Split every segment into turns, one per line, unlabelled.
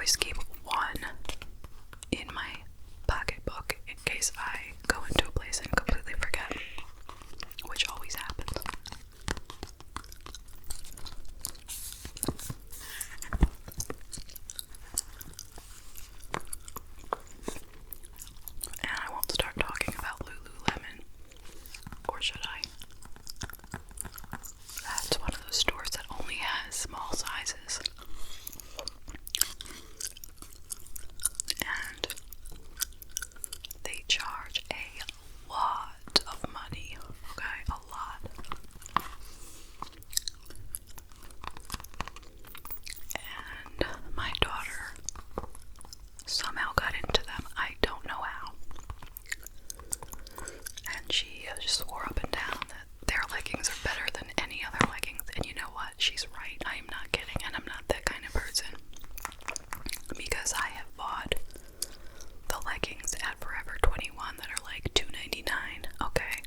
always keep one in my pocketbook in case I go into a place and completely forget, which always happens. And I won't start talking about Lululemon, or should I? That's one of those stores that only has small sizes. And they charge a lot of money, okay? A lot. And my daughter somehow got into them. I don't know how. And she just swore up and down that their leggings are better than any other leggings. And you know what? She's right. I am not kidding, and I'm not that kind of person. Because I have bought the leggings at Forever 21 that are like $2.99, okay?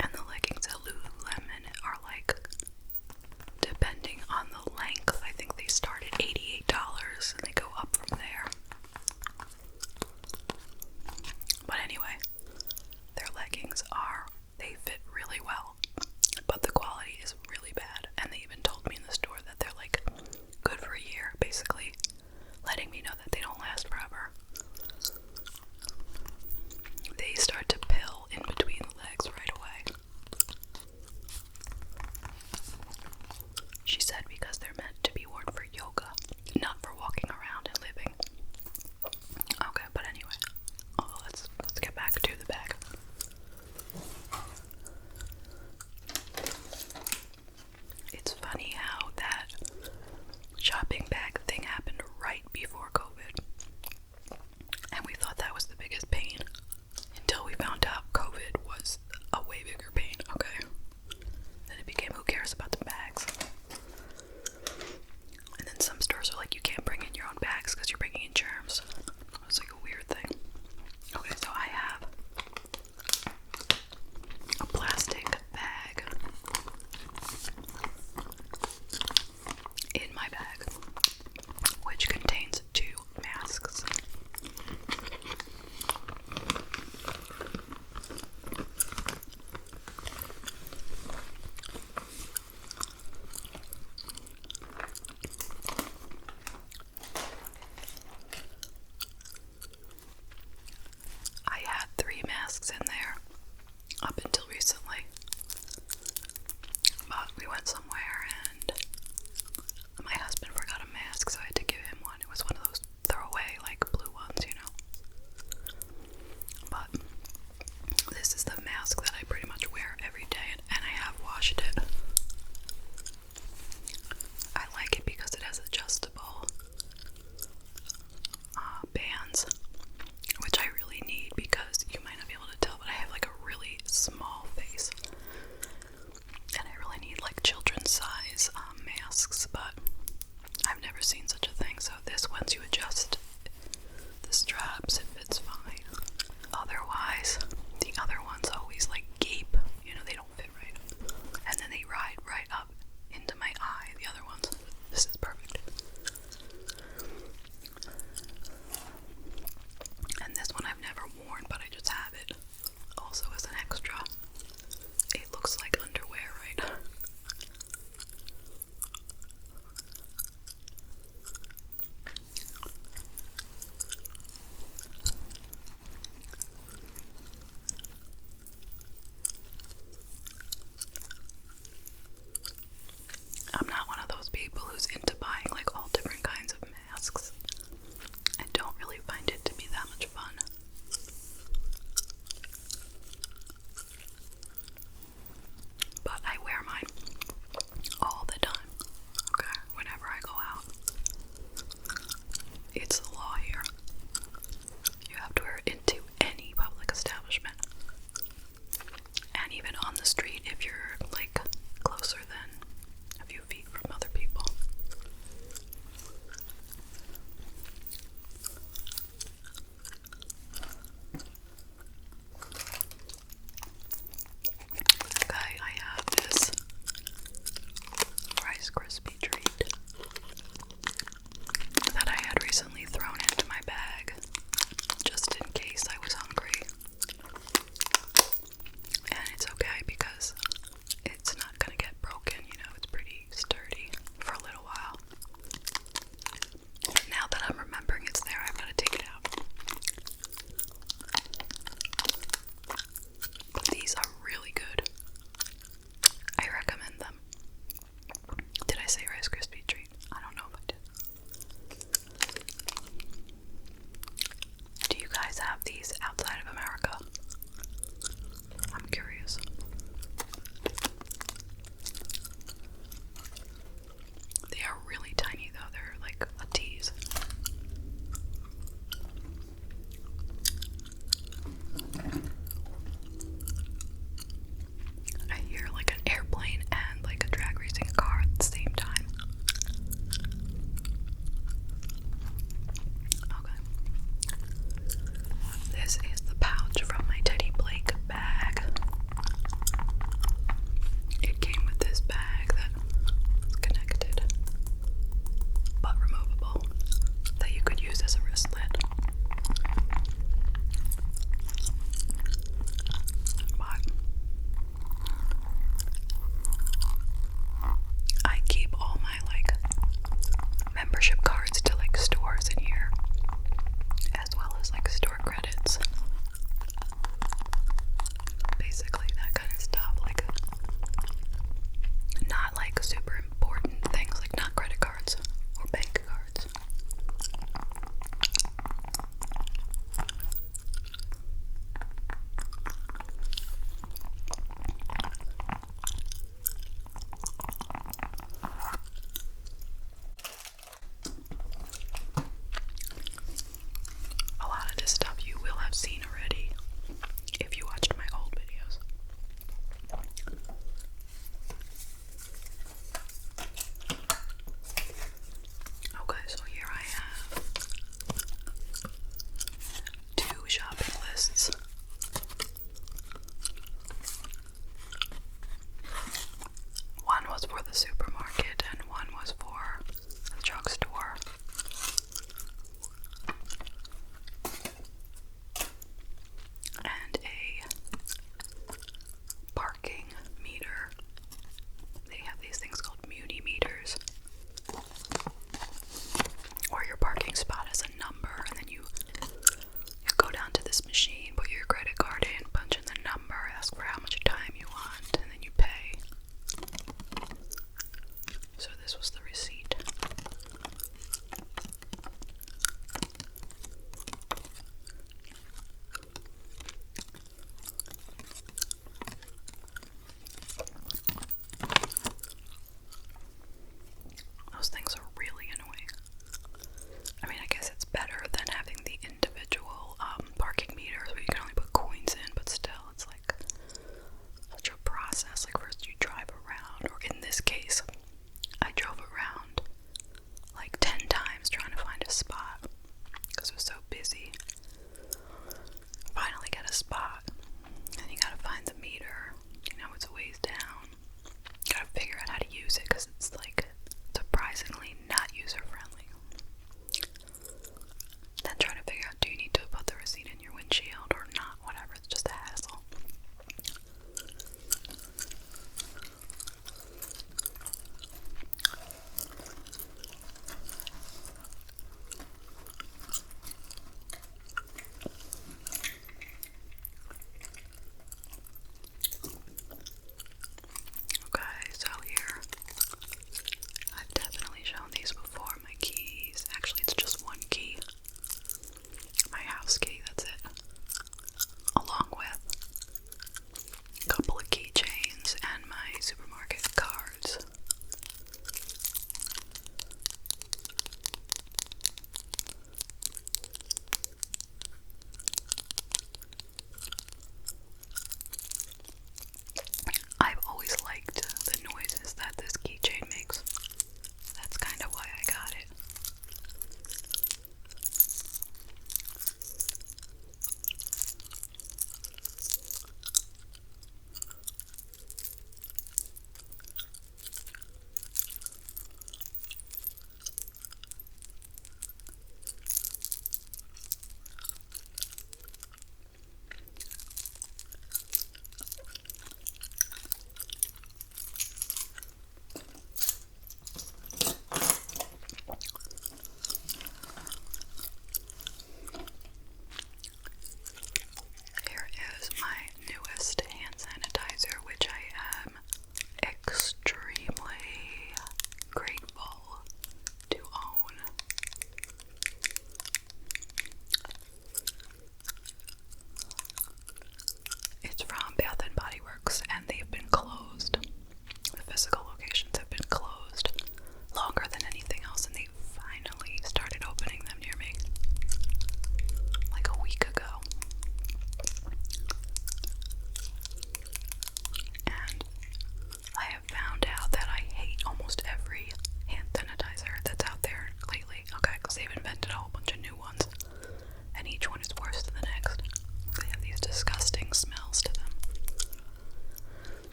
And the leggings at Lululemon are like, depending on the length, I think they start at $88 and they go up from there. But anyway, their leggings they fit really well, but the quality is really bad. And they even told me in the store that they're like good for a year, basically letting me know that they don't last forever. They start to pill in between the legs right away. She said because they're meant to be worn for yoga, not for walking around and living. Okay, but anyway, let's get back to the bag. It's funny how that shopping bag thing happened right before COVID. And we thought that was the biggest pain until we found out COVID was a way bigger pain, okay? Then it became, who cares about the bags? And then some stores are like, you can't bring in your own bags because you're bringing in germs. It's like a weird thing. Okay, so I have a plastic bag in my bag, which contains 2 masks. I had 3 masks in there up until recently, but we went somewhere and my husband forgot a mask, so I had to give him one. It was one of those throwaway, like, blue ones, you know. But this is the mask that I pretty much wear every day, and I have washed it. I like it because it has adjustable bands, which I really need because you might not be able to tell, but I have like a really small face. And I really need like children's size masks, but I've never seen such a thing. So this, once you adjust the straps, it fits fine. Otherwise, the other ones always like gape, you know, they don't fit right. And then they ride right up into my eye, the other ones. This is perfect. And this one I've never worn, but I just have it also as an extra. It looks like underwear, right? I'm not one of those people who's into buying like all different kinds of masks. I don't really find it to be that much fun. But I wear mine all the time, okay, whenever I go out. It's the law here. You have to wear it into any public establishment. And even on the street if you're like closer than a few feet from other people. Okay, I have this Rice Krispie treat.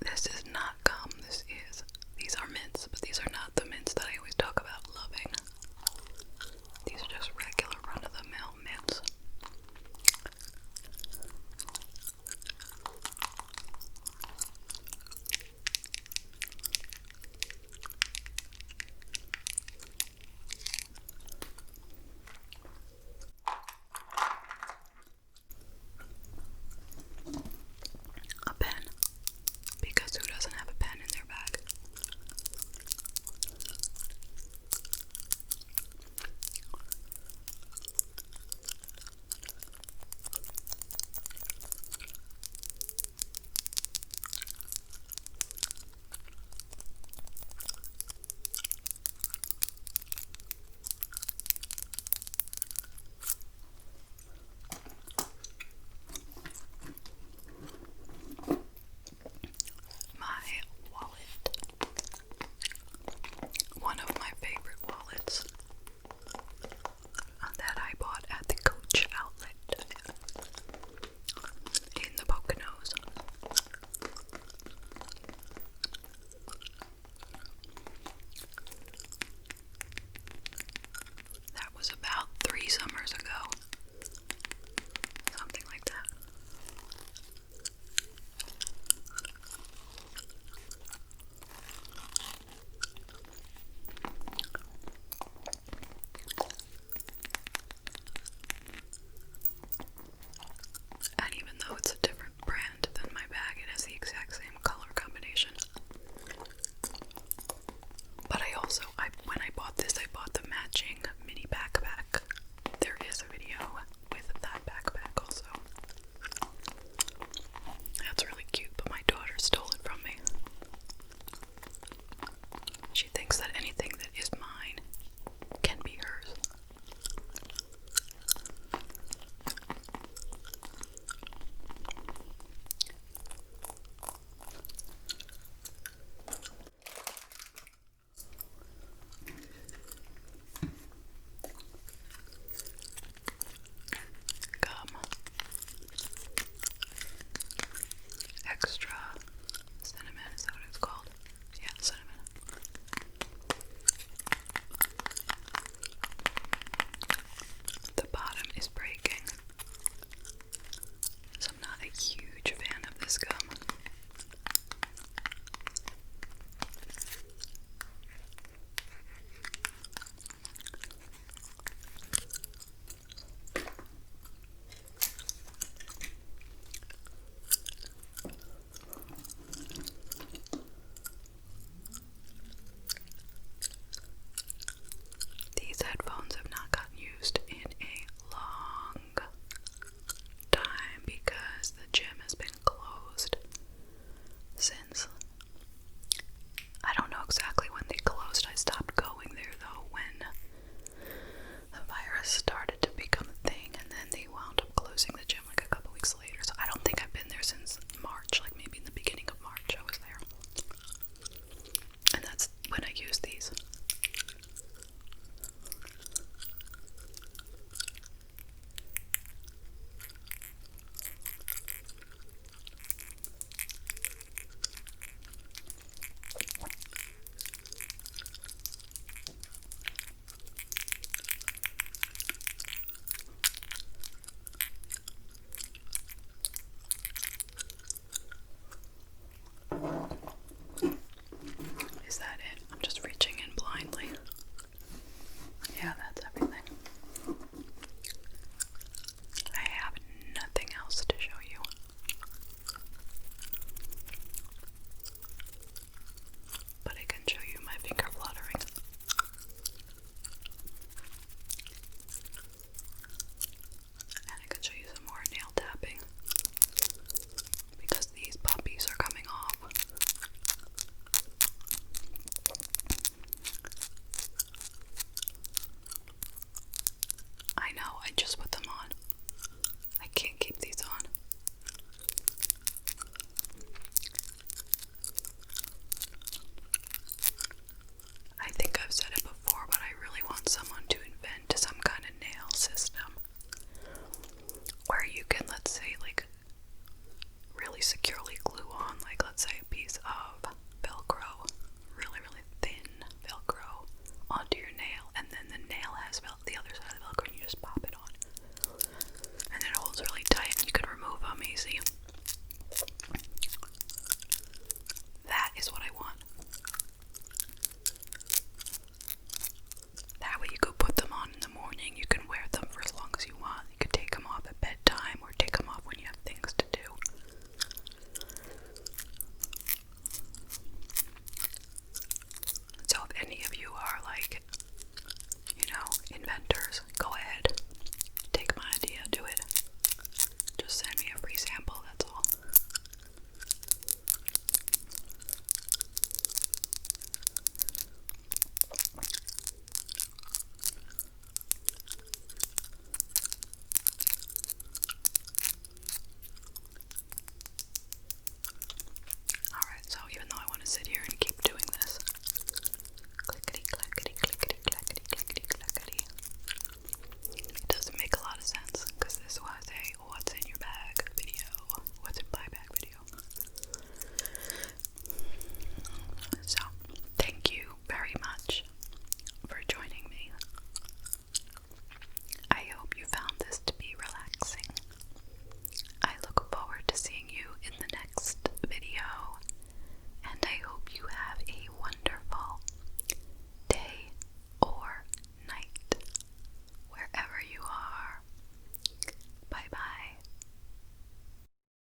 This